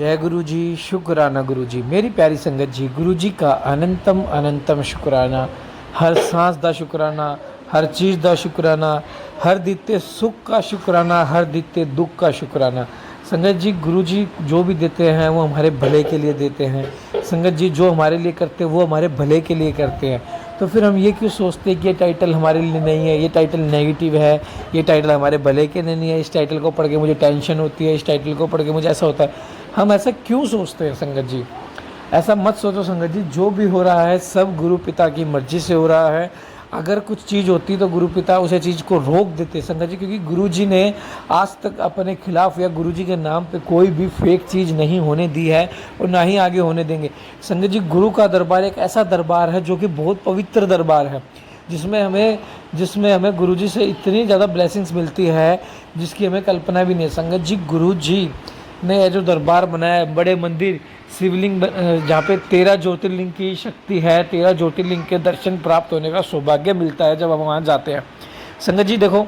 जय गुरु जी, शुक्राना गुरु जी। मेरी प्यारी संगत जी, गुरु जी का अनंतम अनंतम शुक्राना। हर सांस दा शुक्राना, हर चीज़ दा शुक्राना, हर दिते सुख का शुक्राना, हर दिते दुख का शुक्राना। संगत जी, गुरु जी जो भी देते हैं वो हमारे भले के लिए देते हैं। संगत जी जो हमारे लिए करते हैं वो हमारे भले के लिए करते हैं। तो फिर हम ये क्यों सोचते हैं कि ये टाइटल हमारे लिए नहीं है, ये टाइटल नेगेटिव है, ये टाइटल हमारे भले के लिए नहीं है, इस टाइटल को पढ़ के मुझे टेंशन होती है, इस टाइटल को पढ़ के मुझे ऐसा होता है। हम ऐसा क्यों सोचते हैं संगत जी? ऐसा मत सोचो संगत जी, जो भी हो रहा है सब गुरु पिता की मर्जी से हो रहा है। अगर कुछ चीज़ होती तो गुरु पिता उसे चीज़ को रोक देते संगत जी, क्योंकि गुरु जी ने आज तक अपने खिलाफ या गुरु जी के नाम पे कोई भी फेक चीज़ नहीं होने दी है और ना ही आगे होने देंगे। संगत जी, गुरु का दरबार एक ऐसा दरबार है जो कि बहुत पवित्र दरबार है, जिसमें हमें गुरु जी से इतनी ज़्यादा ब्लेसिंग्स मिलती है जिसकी हमें कल्पना भी नहीं है। संगत जी, गुरु जी ने जो दरबार बनाया है, बड़े मंदिर, शिवलिंग, जहाँ पे 13 ज्योतिर्लिंग की शक्ति है, 13 ज्योतिर्लिंग के दर्शन प्राप्त होने का सौभाग्य मिलता है जब हम वहाँ जाते हैं। संगत जी देखो,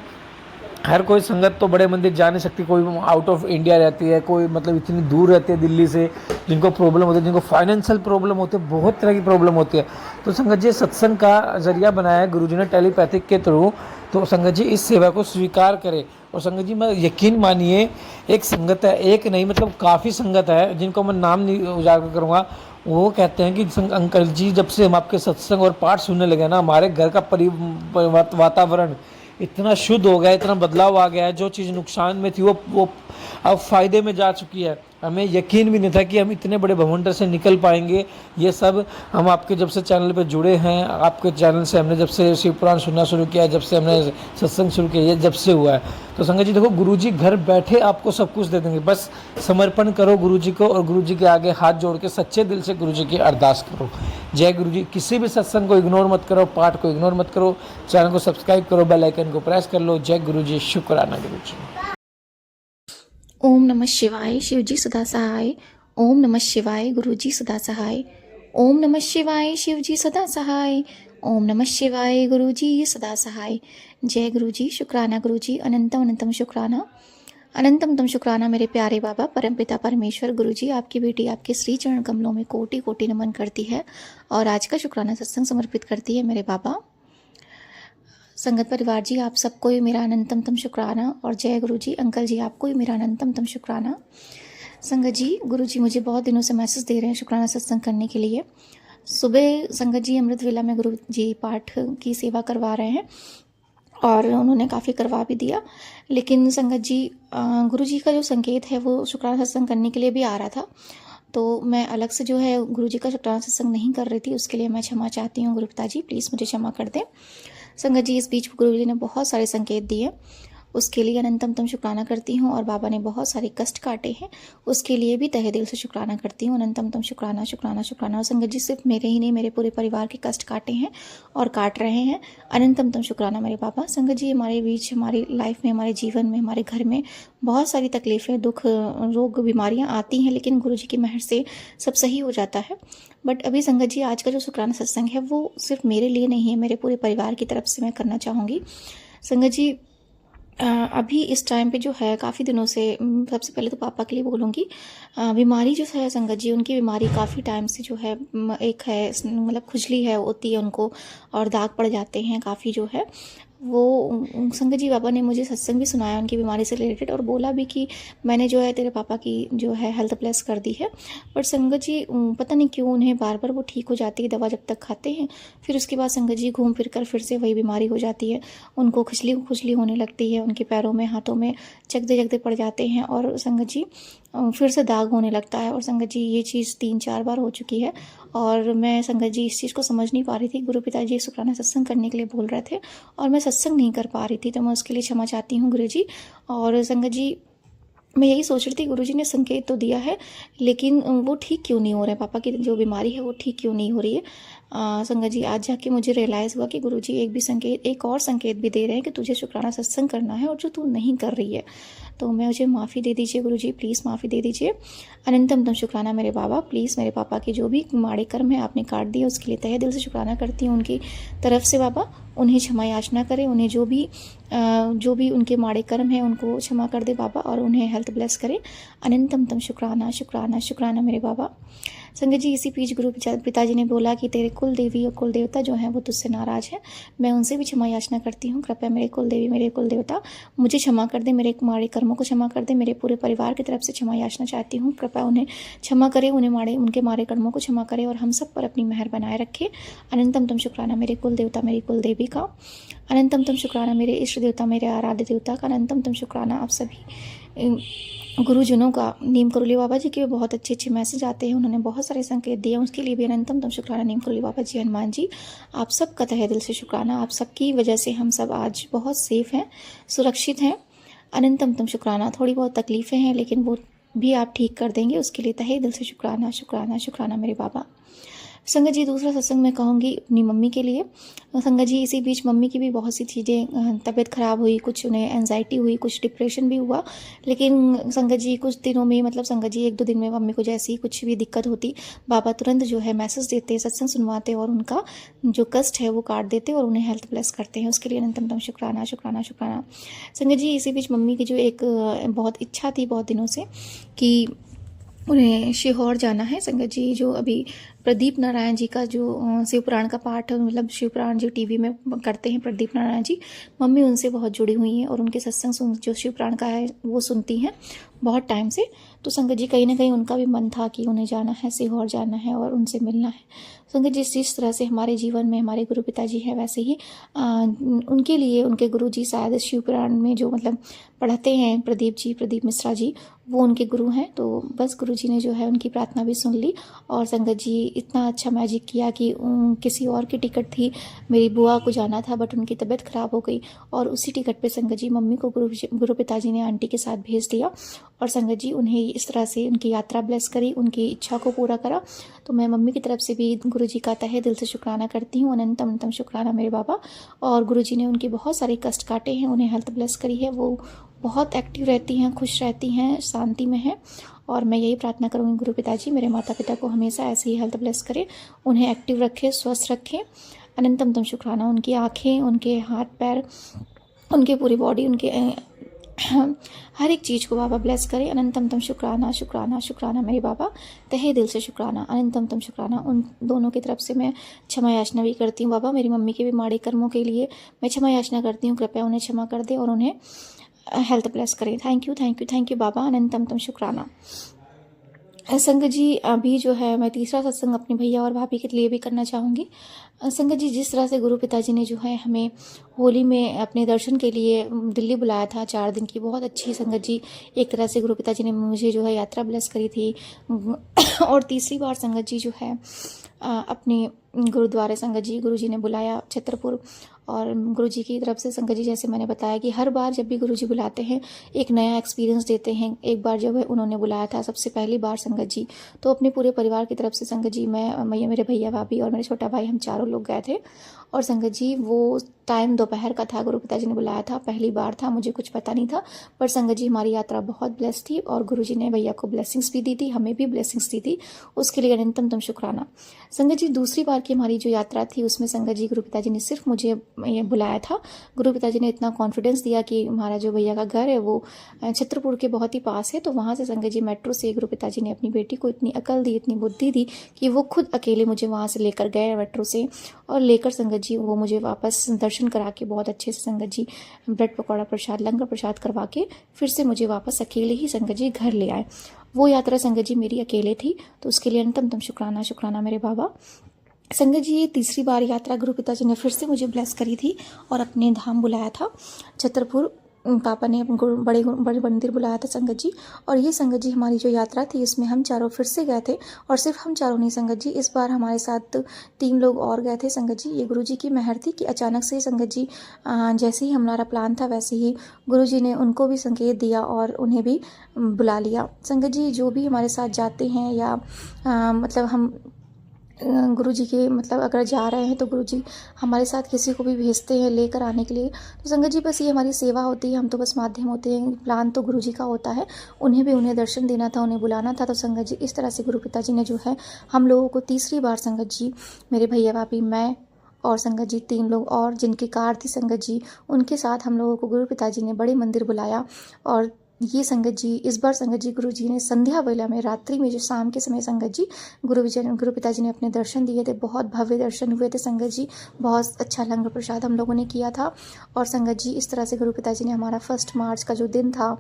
हर कोई संगत तो बड़े मंदिर जा नहीं सकती, कोई आउट ऑफ इंडिया रहती है, कोई मतलब इतनी दूर रहती है दिल्ली से, जिनको प्रॉब्लम होती है, जिनको फाइनेंशियल प्रॉब्लम होती है, बहुत तरह की प्रॉब्लम होती है। तो संगत जी सत्संग का जरिया बनाया है गुरु जी ने टेलीपैथिक के थ्रू। तो संगत जी इस सेवा को स्वीकार करें। और संगत जी, मैं यकीन मानिए, एक संगत है, एक नहीं मतलब काफ़ी संगत है जिनको मैं नाम नहीं उजागर करूँगा। वो कहते हैं कि अंकल जी, जब से हम आपके सत्संग और पाठ सुनने लगे ना, हमारे घर का वातावरण इतना शुद्ध हो गया, इतना बदलाव आ गया है। जो चीज़ नुकसान में थी वो अब फ़ायदे में जा चुकी है। हमें यकीन भी नहीं था कि हम इतने बड़े भवंडर से निकल पाएंगे। ये सब हम आपके जब से चैनल पे जुड़े हैं, आपके चैनल से हमने जब से शिव पुराण सुनना शुरू किया, जब से हमने सत्संग शुरू किया, ये जब से हुआ है। तो संगत जी देखो, गुरु जी घर बैठे आपको सब कुछ दे देंगे, बस समर्पण करो गुरु जी को और गुरु जी के आगे हाथ जोड़ के सच्चे दिल से गुरु जी की अरदास करो। जय गुरु जी। किसी भी सत्संग को इग्नोर मत करो, पाठ को इग्नोर मत करो, चैनल को सब्सक्राइब करो, बेल आइकन को प्रेस कर लो। जय गुरु जी, शुक्राना गुरु जी। ओम नमः शिवाय, शिवजी सदा सहाय। ओम नमः शिवाय, गुरुजी सदा सहाय। ओम नमः शिवाय, शिवजी सदा सहाय। ओम नमः शिवाय, गुरुजी सदा सहाय। जय गुरुजी, शुक्राना गुरुजी, अनंतम अनंतम शुक्राना, अनंतम तम शुक्राना मेरे प्यारे बाबा परमपिता परमेश्वर। गुरुजी, आपकी बेटी आपके श्री चरण कमलों में कोटि कोटि नमन करती है और आज का शुक्राना सत्संग समर्पित करती है मेरे बाबा। संगत परिवार जी, आप सबको ही मेरा अनंतम तम शुक्राना। और जय गुरु जी। अंकल जी, आपको ही मेरा अनंतम तम शुक्राना। संगत जी, गुरु जी मुझे बहुत दिनों से मैसेज दे रहे हैं शुक्राना सत्संग करने के लिए। सुबह संगत जी अमृत वेला में गुरु जी पाठ की सेवा करवा रहे हैं और उन्होंने काफ़ी करवा भी दिया, लेकिन संगत जी गुरु जी का जो संकेत है वो शुक्राना सत्संग करने के लिए भी आ रहा था, तो मैं अलग से जो है गुरु जी का शुक्राना सत्संग नहीं कर रही थी। उसके लिए मैं क्षमा चाहती हूँ गुरु पिता जी, प्लीज़ मुझे क्षमा कर दें। संगत जी, इस बीच गुरु जी ने बहुत सारे संकेत दिए, उसके लिए अनंतम तम शुक्राना करती हूँ। और बाबा ने बहुत सारे कष्ट काटे हैं, उसके लिए भी तहे दिल से शुक्राना करती हूँ। अनंतम तम शुक्राना शुक्राना शुक्राना। और संगत जी, सिर्फ मेरे ही नहीं, मेरे पूरे परिवार के कष्ट काटे हैं और काट रहे हैं। अनंतम तम शुक्राना मेरे बाबा। संगत जी, हमारे बीच, हमारी लाइफ में, हमारे जीवन में, हमारे घर में बहुत सारी तकलीफ़ें, दुख, रोग, बीमारियाँ आती हैं, लेकिन गुरु जी की मेहर से सब सही हो जाता है। बट अभी संगत जी, आज का जो शुक्राना सत्संग है वो सिर्फ मेरे लिए नहीं है, मेरे पूरे परिवार की तरफ से मैं करना चाहूँगी। संगत जी, अभी इस टाइम पे जो है काफ़ी दिनों से, सबसे पहले तो पापा के लिए बोलूँगी, बीमारी जो है संगत जी, उनकी बीमारी काफ़ी टाइम से जो है, एक है मतलब खुजली है होती है उनको और दाग पड़ जाते हैं काफ़ी जो है वो। संगत जी, बाबा ने मुझे सत्संग भी सुनाया उनकी बीमारी से रिलेटेड और बोला भी कि मैंने जो है तेरे पापा की जो है हेल्थ ब्लेस कर दी है। बट संगत जी, पता नहीं क्यों उन्हें बार बार वो ठीक हो जाती है दवा जब तक खाते हैं, फिर उसके बाद संगत जी घूम फिर कर फिर से वही बीमारी हो जाती है। उनको खुजली होने लगती है, उनके पैरों में, हाथों में जगदे पड़ जाते हैं और संगत जी फिर से दाग होने लगता है। और संगत जी, ये चीज़ 3-4 बार हो चुकी है और मैं संगत जी इस चीज़ को समझ नहीं पा रही थी। गुरु पिताजी शुक्राना सत्संग करने के लिए बोल रहे थे और मैं सत्संग नहीं कर पा रही थी, तो मैं उसके लिए क्षमा चाहती हूँ गुरु जी। और संगत जी, मैं यही सोच रही थी, गुरु जी ने संकेत तो दिया है लेकिन वो ठीक क्यों नहीं हो रहा है, पापा की जो बीमारी है वो ठीक क्यों नहीं हो रही है। संगत जी, आज जाके मुझे रियलाइज़ हुआ कि गुरु जी एक और संकेत भी दे रहे हैं कि तुझे शुक्राना सत्संग करना है और जो तू नहीं कर रही है। तो मैं मुझे माफ़ी दे दीजिए गुरु जी, प्लीज़ माफ़ी दे दीजिए। अनंतम तम शुक्राना मेरे बाबा। प्लीज़ मेरे पापा के जो भी माड़े कर्म है आपने काट दिए, उसके लिए तहे दिल से शुक्राना करती हूँ उनकी तरफ से बाबा। उन्हें क्षमा याचना करें, उन्हें जो भी उनके माड़े कर्म हैं उनको क्षमा कर दे बाबा, और उन्हें हेल्थ ब्लेस करें। अनंतम तम शुक्राना शुक्राना शुक्राना मेरे बाबा। संगत जी, इसी बीच गुरु पिताजी ने बोला कि तेरे कुल देवी और कुल देवता जो हैं वो तुझसे नाराज़ हैं, मैं उनसे भी क्षमा याचना करती हूँ। कृपया मेरे कुल देवी, मेरे कुल देवता मुझे क्षमा कर दे, मेरे माड़े कर्मों को क्षमा कर दे, मेरे पूरे परिवार की तरफ से क्षमा याचना चाहती हूँ। कृपया उन्हें क्षमा करे, उनके माड़े कर्मों को क्षमा करे और हम सब पर अपनी मेहर बनाए रखे। अनंतम तम शुक्राना मेरे कुल देवता, मेरी कुल देवी का। अनंतम तम शुक्राना मेरे इष्ट देवता, मेरे आराध्य देवता का। अनंतम तम शुक्राना आप सभी गुरुजनों का। नीम करोली बाबा जी के बहुत अच्छे मैसेज आते हैं, उन्होंने बहुत सारे संकेत दिए, उसके लिए भी अनंतम तम शुक्राना नीम करोली बाबा जी, हनुमान जी, आप सबका तहे दिल से शुक्राना। आप सबकी वजह से हम सब आज बहुत सेफ हैं, सुरक्षित हैं। अनंतम तम शुक्राना। थोड़ी बहुत तकलीफ़ें हैं लेकिन वो भी आप ठीक कर देंगे, उसके लिए तहे दिल से शुक्राना शुक्राना शुक्राना मेरे बाबा। संगत जी, दूसरा सत्संग मैं कहूँगी अपनी मम्मी के लिए। संगत जी, इसी बीच मम्मी की भी बहुत सी चीज़ें, तबीयत ख़राब हुई, कुछ उन्हें एंजाइटी हुई, कुछ डिप्रेशन भी हुआ। लेकिन संगत जी कुछ दिनों में, मतलब संगत जी 1-2 दिन में मम्मी को जैसी कुछ भी दिक्कत होती, बाबा तुरंत जो है मैसेज देते, सत्संग सुनवाते और उनका जो कष्ट है वो काट देते और उन्हें हेल्थ ब्लेस करते हैं। उसके लिए अनंतम तम शुक्राना शुक्राना शुक्राना। संगत जी, इसी बीच मम्मी की जो एक बहुत इच्छा थी बहुत दिनों से कि उन्हें शिहोर जाना है। संगत जी, जो अभी प्रदीप नारायण जी का जो शिव पुराण का पाठ, मतलब शिव पुराण जो टीवी में करते हैं प्रदीप नारायण जी, मम्मी उनसे बहुत जुड़ी हुई हैं और उनके सत्संग जो शिव पुराण का है वो सुनती हैं बहुत टाइम से। तो संगत जी, कहीं ना कहीं उनका भी मन था कि उन्हें जाना है, सीहोर जाना है और उनसे मिलना है। संगत जी, जिस तरह से हमारे जीवन में हमारे गुरु पिताजी हैं, वैसे ही उनके लिए उनके गुरु जी शायद शिव पुराण में जो मतलब पढ़ाते हैं प्रदीप मिश्रा जी, वो उनके गुरु हैं। तो बस गुरु जी ने जो है उनकी प्रार्थना भी सुन ली और संगत जी इतना अच्छा मैजिक किया कि किसी और की टिकट थी, मेरी बुआ को जाना था बट उनकी तबीयत ख़राब हो गई और उसी टिकट पे संगत जी मम्मी को गुरु पिताजी ने आंटी के साथ भेज दिया और संगत जी उन्हें इस तरह से उनकी यात्रा ब्लेस करी, उनकी इच्छा को पूरा करा। तो मैं मम्मी की तरफ से भी गुरु जी का तहे दिल से शुक्राना करती हूँ। अनंतम अनंतम शुक्राना मेरे बाबा। और गुरु जी ने उनके बहुत सारे कष्ट काटे हैं, उन्हें हेल्थ ब्लेस करी है, वो बहुत एक्टिव रहती हैं, खुश रहती हैं, शांति में हैं। और मैं यही प्रार्थना करूँगी गुरु पिताजी मेरे माता पिता को हमेशा ऐसे ही हेल्थ ब्लेस करें, उन्हें एक्टिव रखें, स्वस्थ रखें। अनंतम तम शुक्राना। उनकी आँखें, उनके हाथ पैर, उनके पूरी बॉडी, उनके हर एक चीज़ को बाबा ब्लेस करें। अनंतम तम शुक्राना शुक्राना शुक्राना मेरे बाबा, तहे दिल से शुक्राना। अनंतम तम शुक्राना। उन दोनों की तरफ से मैं क्षमा याचना भी करती हूँ बाबा, मेरी मम्मी के भी माड़े कर्मों के लिए मैं क्षमा याचना करती हूँ। कृपया उन्हें क्षमा कर दे और उन्हें हेल्थ ब्लेस करें। Thank you thank you thank you बाबा। अनंतम तम शुक्राना। संगत जी, अभी जो है मैं तीसरा सत्संग अपने भैया और भाभी के लिए भी करना चाहूँगी। संगत जी, जिस तरह से गुरु पिताजी ने जो है हमें होली में अपने दर्शन के लिए दिल्ली बुलाया था 4 दिन की, बहुत अच्छी संगत जी एक तरह से गुरु पिताजी ने मुझे जो है यात्रा ब्लेस करी थी। और तीसरी बार संगत जी जो है अपने गुरुद्वारे संगत जी गुरु जी ने बुलाया छतरपुर, और गुरु जी की तरफ से संगत जी जैसे मैंने बताया कि हर बार जब भी गुरु जी बुलाते हैं एक नया एक्सपीरियंस देते हैं। एक बार जब उन्होंने बुलाया था सबसे पहली बार संगत जी, तो अपने पूरे परिवार की तरफ से संगत जी, मैं मेरे भैया भाभी और मेरे छोटा भाई, हम चारों लोग गए थे। और संगत जी वो टाइम दोपहर का था, गुरु पिताजी ने बुलाया था, पहली बार था, मुझे कुछ पता नहीं था, पर संगत जी हमारी यात्रा बहुत ब्लेस थी और गुरु जी ने भैया को ब्लेसिंग्स भी दी थी, हमें भी ब्लेसिंग्स दी थी, उसके लिए अनंतम तम शुक्राना। संगत जी, दूसरी बार की हमारी जो यात्रा थी उसमें संगत जी गुरु पिताजी ने सिर्फ मुझे बुलाया था। गुरु पिताजी ने इतना कॉन्फिडेंस दिया कि हमारा जो भैया का घर है वो छतरपुर के बहुत ही पास है, तो वहाँ से संगत जी मेट्रो से गुरु पिताजी ने अपनी बेटी को इतनी अकल दी, इतनी बुद्धि दी कि वो खुद अकेले मुझे वहाँ से लेकर गए मेट्रो से, और लेकर संगत जी वो मुझे वापस दर्शन करा के बहुत अच्छे से संगत जी ब्रेड पकौड़ा प्रसाद, लंगर प्रसाद करवा के फिर से मुझे वापस अकेले ही संगत जी घर ले आए। वो यात्रा संगत जी मेरी अकेले थी, तो उसके लिए अनंतम तम शुक्राना शुक्राना मेरे बाबा। संगत जी, ये तीसरी बार यात्रा गुरु पिताजी ने फिर से मुझे ब्लेस करी थी और अपने धाम बुलाया था छतरपुर, पापा ने बड़े मंदिर बुलाया था संगत जी। और ये संगत जी हमारी जो यात्रा थी इसमें हम चारों फिर से गए थे, और सिर्फ हम चारों नहीं संगत जी, इस बार हमारे साथ 3 लोग और गए थे संगत जी। ये गुरु जी की मेहर थी कि अचानक से संगत जी जैसे ही हमारा प्लान था वैसे ही गुरु जी ने उनको भी संकेत दिया और उन्हें भी बुला लिया। संगत जी, जो भी हमारे साथ जाते हैं या मतलब हम गुरु जी के मतलब अगर जा रहे हैं तो गुरु जी हमारे साथ किसी को भी भेजते हैं लेकर आने के लिए, तो संगत जी बस ये हमारी सेवा होती है, हम तो बस माध्यम होते हैं, प्लान तो गुरु जी का होता है। उन्हें दर्शन देना था, उन्हें बुलाना था। तो संगत जी इस तरह से गुरु पिताजी ने जो है हम लोगों को तीसरी बार संगत जी, मेरे भैया भाभी, मैं और संगत जी 3 लोग और जिनकी कार थी संगत जी, उनके साथ हम लोगों को गुरु पिताजी ने बड़े मंदिर बुलाया। और ये संगत जी इस बार संगत जी गुरु जी ने संध्या वेला में, रात्रि में, जो शाम के समय संगत जी गुरु पिताजी ने अपने दर्शन दिए थे। बहुत भव्य दर्शन हुए थे संगत जी। बहुत अच्छा लंगर प्रसाद हम लोगों ने किया था। और संगत जी इस तरह से गुरु पिताजी ने हमारा 1 मार्च का जो दिन था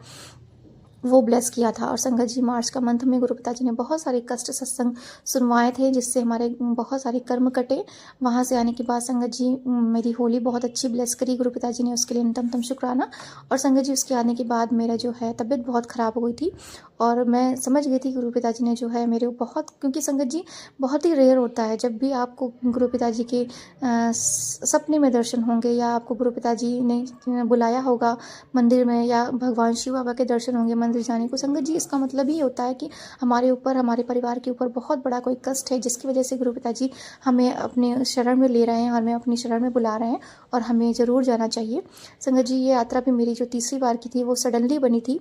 वो ब्लेस किया था। और संगत जी मार्च का मंथ में गुरु पिताजी ने बहुत सारे कष्ट सत्संग सुनवाए थे, जिससे हमारे बहुत सारे कर्म कटे। वहाँ से आने के बाद संगत जी मेरी होली बहुत अच्छी ब्लेस करी गुरु पिताजी ने, उसके लिए अंतम शुक्राना। और संगत जी उसके आने के बाद मेरा जो है तबीयत बहुत ख़राब हो गई थी, और मैं समझ गई थी गुरु पिताजी ने जो है मेरे बहुत, क्योंकि संगत जी बहुत ही रेयर होता है जब भी आपको गुरु पिताजी के सपने में दर्शन होंगे, या आपको गुरु पिताजी ने बुलाया होगा मंदिर में, या भगवान शिव बाबा के दर्शन होंगे मंदिर जाने को। संगत जी इसका मतलब ही होता है कि हमारे ऊपर, हमारे परिवार के ऊपर बहुत बड़ा कोई कष्ट है, जिसकी वजह से गुरु पिताजी हमें अपने शरण में ले रहे हैं, हमें अपनी शरण में बुला रहे हैं, और हमें ज़रूर जाना चाहिए। संगत जी ये यात्रा भी मेरी जो तीसरी बार की थी वो सडनली बनी थी।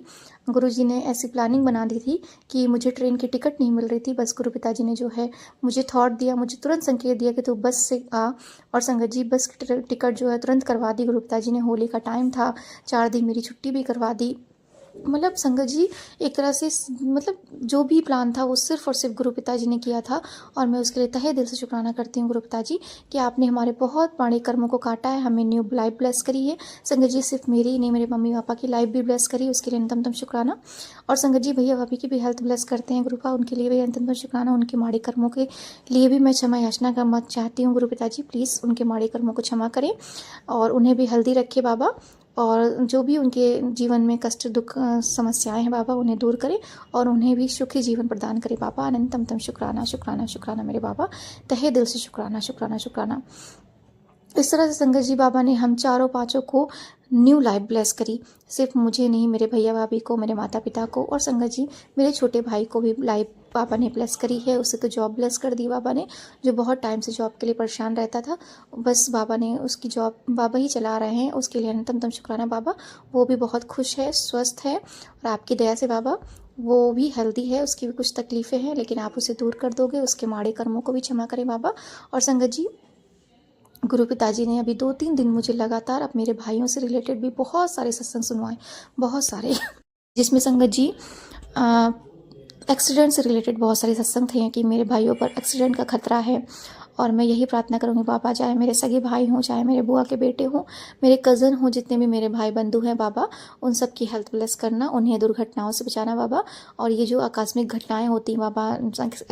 गुरु जी ने ऐसी प्लानिंग बना दी थी कि मुझे ट्रेन की टिकट नहीं मिल रही थी। बस गुरु पिताजी ने जो है मुझे थॉट दिया, मुझे तुरंत संकेत दिया कि तू बस से आ। और संगत जी बस की टिकट जो है तुरंत करवा दी गुरु पिताजी ने। होली का टाइम था, 4 दिन मेरी छुट्टी भी करवा दी। मतलब संगत जी एक तरह से मतलब जो भी प्लान था वो सिर्फ़ और सिर्फ गुरु पिताजी ने किया था, और मैं उसके लिए तहे दिल से शुक्राना करती हूँ गुरु पिताजी कि आपने हमारे बहुत बड़े कर्मों को काटा है, हमें न्यू लाइफ ब्लेस करी है। संगत जी सिर्फ मेरी ही नहीं, मेरे मम्मी पापा की लाइफ भी ब्लेस करी, उसके लिए अंतम शुक्राना। और संगत जी भैया भाभी की भी हेल्थ ब्लेस करते हैं गुरुपा, उनके लिए भी अंतम शुक्राना। उनके माड़े कर्मों के लिए भी मैं क्षमा याचना करना चाहती हूँ गुरु पिताजी, प्लीज़ उनके माड़े कर्मों को क्षमा करें, और उन्हें भी हेल्दी रखे बाबा। और जो भी उनके जीवन में कष्ट दुख समस्याएं हैं बाबा, उन्हें दूर करें, और उन्हें भी सुखी जीवन प्रदान करें बाबा। अनंतम शुक्राना शुक्राना शुक्राना मेरे बाबा, तहे दिल से शुक्राना शुक्राना शुक्राना। इस तरह से संगत जी बाबा ने हम चारों पांचों को न्यू लाइफ ब्लेस करी। सिर्फ मुझे नहीं, मेरे भैया भाभी को, मेरे माता पिता को, और संगत जी मेरे छोटे भाई को भी लाइफ बाबा ने ब्लेस करी है। उसे तो जॉब ब्लेस कर दी बाबा ने, जो बहुत टाइम से जॉब के लिए परेशान रहता था। बस बाबा ने उसकी जॉब बाबा ही चला रहे हैं, उसके लिए अनंतम शुक्राना बाबा। वो भी बहुत खुश है, स्वस्थ है, और आपकी दया से बाबा वो भी हेल्दी है। उसकी भी कुछ तकलीफ़ें हैं, लेकिन आप उसे दूर कर दोगे, उसके माड़े कर्मों को भी क्षमा करें बाबा। और संगत जी गुरु पिताजी ने अभी 2-3 दिन मुझे लगातार अब मेरे भाइयों से रिलेटेड भी बहुत सारे सत्संग सुनवाए, बहुत सारे जिसमें संगत जी एक्सीडेंट से रिलेटेड बहुत सारे सत्संग थे कि मेरे भाइयों पर एक्सीडेंट का खतरा है। और मैं यही प्रार्थना करूँगी बाबा, चाहे मेरे सगे भाई हों, चाहे मेरे बुआ के बेटे हों, मेरे कज़न हों, जितने भी मेरे भाई बंधु हैं बाबा, उन सब की हेल्थ ब्लेस करना, उन्हें दुर्घटनाओं से बचाना बाबा। और ये जो आकस्मिक घटनाएं होती बाबा,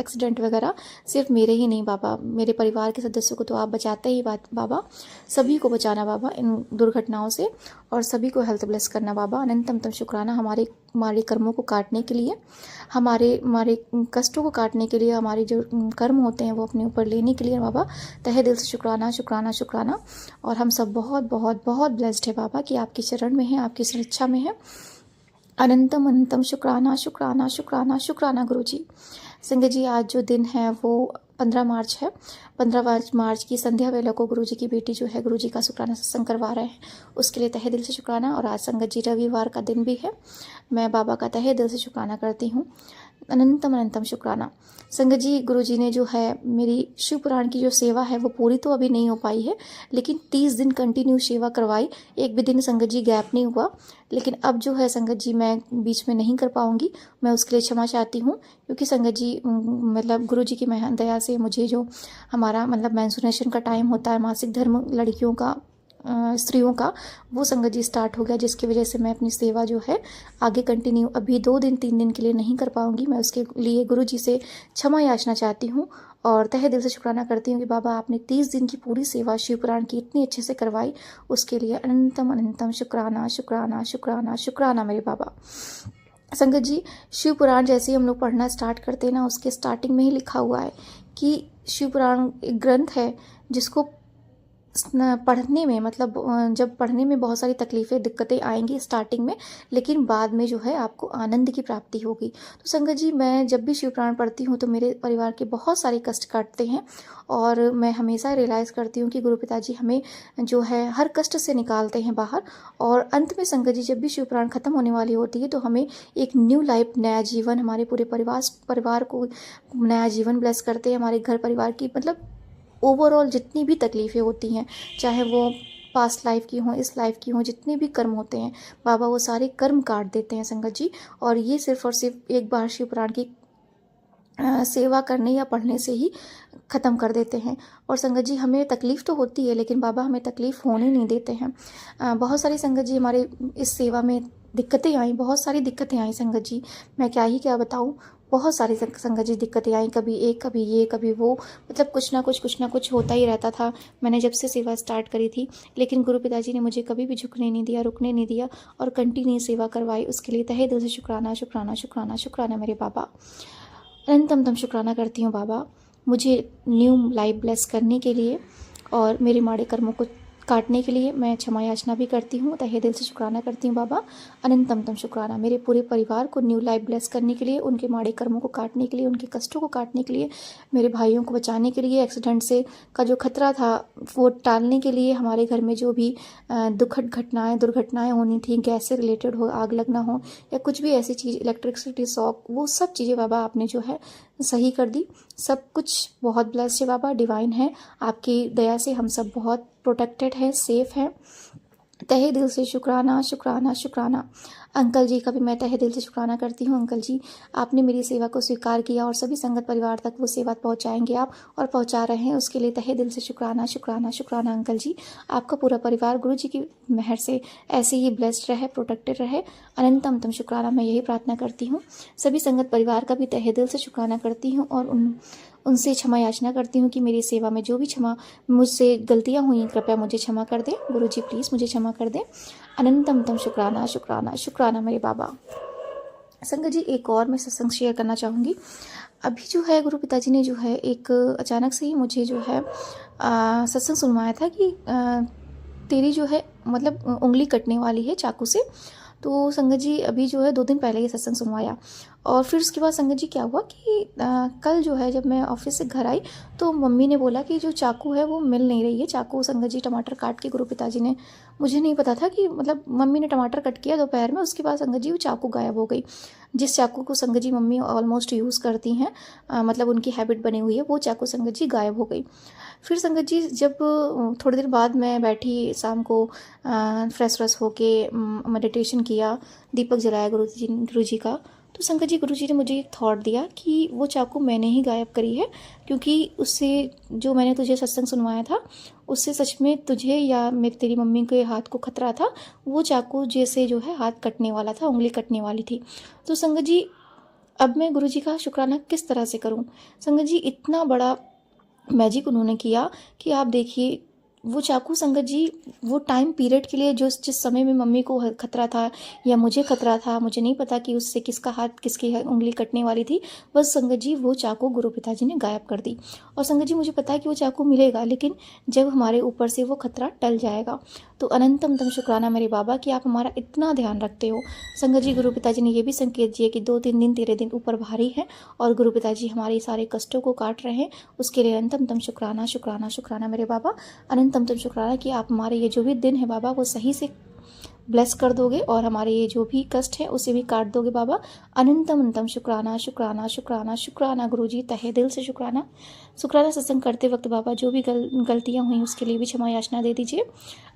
एक्सीडेंट वगैरह, सिर्फ मेरे ही नहीं बाबा, मेरे परिवार के सदस्यों को तो आप बचाते ही बाबा, सभी को बचाना बाबा इन दुर्घटनाओं से, और सभी को हेल्थ ब्लेस करना बाबा। अनंतम शुक्राना हमारे कर्मों को काटने के लिए, हमारे कष्टों को काटने के लिए, हमारे जो कर्म होते हैं वो अपने ऊपर लेने के लिए बाबा, तहे दिल से शुक्राना शुक्राना शुक्राना। और हम सब बहुत बहुत बहुत ब्लेस्ड है बाबा कि आपकी शरण में है, आपकी सुरक्षा में है। अनंतम अनंतम शुक्राना शुक्राना शुक्राना शुक्राना गुरु जी। संगत जी आज जो दिन है वो 15 मार्च है। 15 मार्च की संध्या वेला को गुरु जी की बेटी जो है गुरु जी का शुक्राना सत्संग करवा रहे हैं, उसके लिए तहे दिल से शुक्राना। और आज संगत जी रविवार का दिन भी है, मैं बाबा का तहे दिल से शुक्राना करती हूँ। अनंतम अनंतम शुक्राना। संगत जी गुरु जी ने जो है मेरी शिव पुराण की जो सेवा है वो पूरी तो अभी नहीं हो पाई है, लेकिन 30 दिन कंटिन्यू सेवा करवाई, एक भी दिन संगत जी गैप नहीं हुआ। लेकिन अब जो है संगत जी मैं बीच में नहीं कर पाऊँगी, मैं उसके लिए क्षमा चाहती हूँ, क्योंकि संगत जी मतलब गुरु जी की दया से मुझे जो हमारा मतलब मेंस्ट्रुएशन का टाइम होता है, मासिक धर्म लड़कियों का, स्त्रियों का, वो संगत जी स्टार्ट हो गया, जिसकी वजह से मैं अपनी सेवा जो है आगे कंटिन्यू अभी 2 दिन 3 दिन के लिए नहीं कर पाऊँगी। मैं उसके लिए गुरु जी से क्षमा याचना चाहती हूँ, और तहे दिल से शुक्राना करती हूँ कि बाबा आपने 30 दिन की पूरी सेवा शिव पुराण की इतनी अच्छे से करवाई, उसके लिए अनंतम अनंतम शुक्राना शुक्राना शुक्राना शुक्राना मेरे बाबा। संगत जी शिव पुराण जैसे ही हम लोग पढ़ना स्टार्ट करते हैं ना, उसके स्टार्टिंग में ही लिखा हुआ है कि शिव पुराण एक ग्रंथ है जिसको पढ़ने में मतलब जब पढ़ने में बहुत सारी तकलीफ़ें दिक्कतें आएंगी स्टार्टिंग में, लेकिन बाद में जो है आपको आनंद की प्राप्ति होगी। तो संगत जी मैं जब भी शिव पुराण पढ़ती हूँ तो मेरे परिवार के बहुत सारे कष्ट काटते हैं, और मैं हमेशा रियलाइज़ करती हूँ कि गुरु पिताजी हमें जो है हर कष्ट से निकालते हैं बाहर। और अंत में संगत जी जब भी शिव पुराण ख़त्म होने वाली होती है तो हमें एक न्यू लाइफ, नया जीवन, हमारे पूरे परिवार को नया जीवन ब्लेस करते हैं, हमारे घर परिवार की मतलब ओवरऑल जितनी भी तकलीफ़ें होती हैं, चाहे वो पास्ट लाइफ की हों, इस लाइफ की हों, जितने भी कर्म होते हैं बाबा वो सारे कर्म काट देते हैं संगत जी। और ये सिर्फ़ और सिर्फ एक बार शिव पुराण की सेवा करने या पढ़ने से ही ख़त्म कर देते हैं। और संगत जी हमें तकलीफ़ तो होती है, लेकिन बाबा हमें तकलीफ़ होने नहीं देते हैं। बहुत सारी संगत जी हमारे इस सेवा में दिक्कतें आई, बहुत सारी दिक्कतें आई संगत जी, मैं क्या बताऊँ। बहुत सारी संगत जी दिक्कतें आई, कभी एक कभी ये कभी वो, मतलब कुछ ना कुछ होता ही रहता था मैंने जब से सेवा स्टार्ट करी थी। लेकिन गुरु पिताजी ने मुझे कभी भी झुकने नहीं दिया, रुकने नहीं दिया और कंटिन्यू सेवा करवाई। उसके लिए तहे दिल से शुक्राना शुक्राना शुक्राना शुक्राना मेरे बाबा। अनंतम शुक्राना करती हूँ बाबा, मुझे न्यू लाइफ ब्लेस करने के लिए और मेरे माड़े कर्मों को काटने के लिए मैं क्षमा याचना भी करती हूँ। तहे दिल से शुक्राना करती हूँ बाबा, अनंतम शुक्राना मेरे पूरे परिवार को न्यू लाइफ ब्लेस करने के लिए, उनके माड़े कर्मों को काटने के लिए, उनके कष्टों को काटने के लिए, मेरे भाइयों को बचाने के लिए, एक्सीडेंट से का जो खतरा था वो टालने के लिए, हमारे घर में जो भी दुखद घटनाएं दुर्घटनाएं होनी थी, गैस से रिलेटेड हो, आग लगना हो या कुछ भी ऐसी चीज़, इलेक्ट्रिसिटी शॉक, वो सब चीज़ें बाबा आपने जो है सही कर दी। सब कुछ बहुत ब्लेस्ड है बाबा, डिवाइन है, आपकी दया से हम सब बहुत प्रोटेक्टेड है, सेफ है। तहे दिल से शुक्राना शुक्राना शुक्राना। अंकल जी का भी मैं तहे दिल से शुक्राना करती हूँ। अंकल जी आपने मेरी सेवा को स्वीकार किया और सभी संगत परिवार तक वो सेवा पहुँचाएंगे आप, और पहुँचा रहे हैं, उसके लिए तहे दिल से शुक्राना शुक्राना शुक्राना। अंकल जी आपका पूरा परिवार गुरु जी की मेहर से ऐसे ही ब्लेस्ड रहे, प्रोटेक्टेड रहे। अनंतम शुक्राना मैं यही प्रार्थना करती हूँ। सभी संगत परिवार का भी तहे दिल से शुक्राना करती हूँ और उनसे क्षमा याचना करती हूँ कि मेरी सेवा में जो भी मुझसे गलतियाँ हुई कृपया मुझे क्षमा कर दें। गुरु जी प्लीज़ मुझे क्षमा कर दें। अनंतम शुक्राना शुक्राना शुक्राना मेरे बाबा। संगत जी एक और मैं सत्संग शेयर करना चाहूँगी। अभी जो है गुरु पिताजी ने जो है एक अचानक से ही मुझे जो है सत्संग सुनवाया था कि तेरी जो है मतलब उंगली कटने वाली है चाकू से। तो संगत जी अभी जो है 2 दिन पहले ये सत्संग सुनवाया और फिर उसके बाद संगत जी क्या हुआ कि कल जो है जब मैं ऑफिस से घर आई तो मम्मी ने बोला कि जो चाकू है वो मिल नहीं रही है। चाकू संगत जी टमाटर काट के गुरु पिताजी ने, मुझे नहीं पता था कि मतलब मम्मी ने टमाटर कट किया दोपहर में, उसके बाद संगत जी वो चाकू गायब हो गई। जिस चाकू को संगत जी मम्मी ऑलमोस्ट यूज़ करती हैं, मतलब उनकी हैबिट बनी हुई है, वो चाकू संगत जी गायब हो गई। फिर संगत जी जब थोड़ी देर बाद मैं बैठी शाम को फ्रेश व्रेश होके मेडिटेशन किया, दीपक जलाया गुरु जी का, तो संगत जी गुरु जी ने मुझे एक थॉट दिया कि वो चाकू मैंने ही गायब करी है, क्योंकि उससे जो मैंने तुझे सत्संग सुनवाया था उससे सच में तुझे या मेरी तेरी मम्मी के हाथ को खतरा था। वो चाकू जैसे जो है हाथ कटने वाला था, उंगली कटने वाली थी। तो संगत जी अब मैं गुरु जी का शुक्राना किस तरह से करूं। संगत जी इतना बड़ा मैजिक उन्होंने किया कि आप देखिए वो चाकू संगत जी वो टाइम पीरियड के लिए जो जिस समय में मम्मी को खतरा था या मुझे खतरा था, मुझे नहीं पता कि उससे किसका हाथ किसकी उंगली कटने वाली थी, बस संगत जी वो चाकू गुरु पिताजी ने गायब कर दी। और संगत जी मुझे पता है कि वो चाकू मिलेगा, लेकिन जब हमारे ऊपर से वो खतरा टल जाएगा। तो अनंतम शुक्राना मेरे बाबा कि आप हमारा इतना ध्यान रखते हो। संगत जी गुरु पिताजी ने ये भी संकेत दिए कि 2-3 दिन तेरे दिन ऊपर भारी है और गुरु पिताजी हमारे सारे कष्टों को काट रहे हैं, उसके लिए अनंतम शुक्राना शुक्राना शुक्राना मेरे बाबा। अनंतम शुक्राना कि आप हमारे ये जो भी दिन है बाबा वो सही से ब्लेस कर दोगे और हमारे ये जो भी कष्ट है उसे भी काट दोगे बाबा। अनंतम शुक्राना शुक्राना शुक्राना शुक्राना गुरुजी, तहे दिल से शुक्राना। शुक्राना सत्संग करते वक्त बाबा जो भी गलतियाँ हुई उसके लिए भी क्षमा याचना दे दीजिए।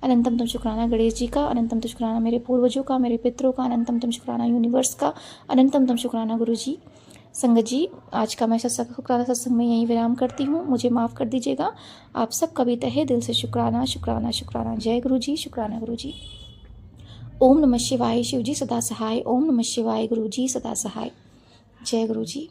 अनंतम शुक्राना गणेश जी का, अनंतम शुक्राना मेरे पूर्वजों का, मेरे पितरों का, अनंतम शुक्राना यूनिवर्स का, अनंतम शुक्राना गुरु जी। संगत जी आज का मैं शुक्राना सत्संग में यहीं विराम करती हूँ, मुझे माफ़ कर दीजिएगा। आप सब कभी तहे दिल से शुक्राना शुक्राना शुक्राना। जय गुरु जी, शुक्राना गुरु जी। ओम नमः शिवाय, शिव जी सदा सहाय। ओम नमः शिवाय, गुरु जी सदा सहाय। जय गुरु जी।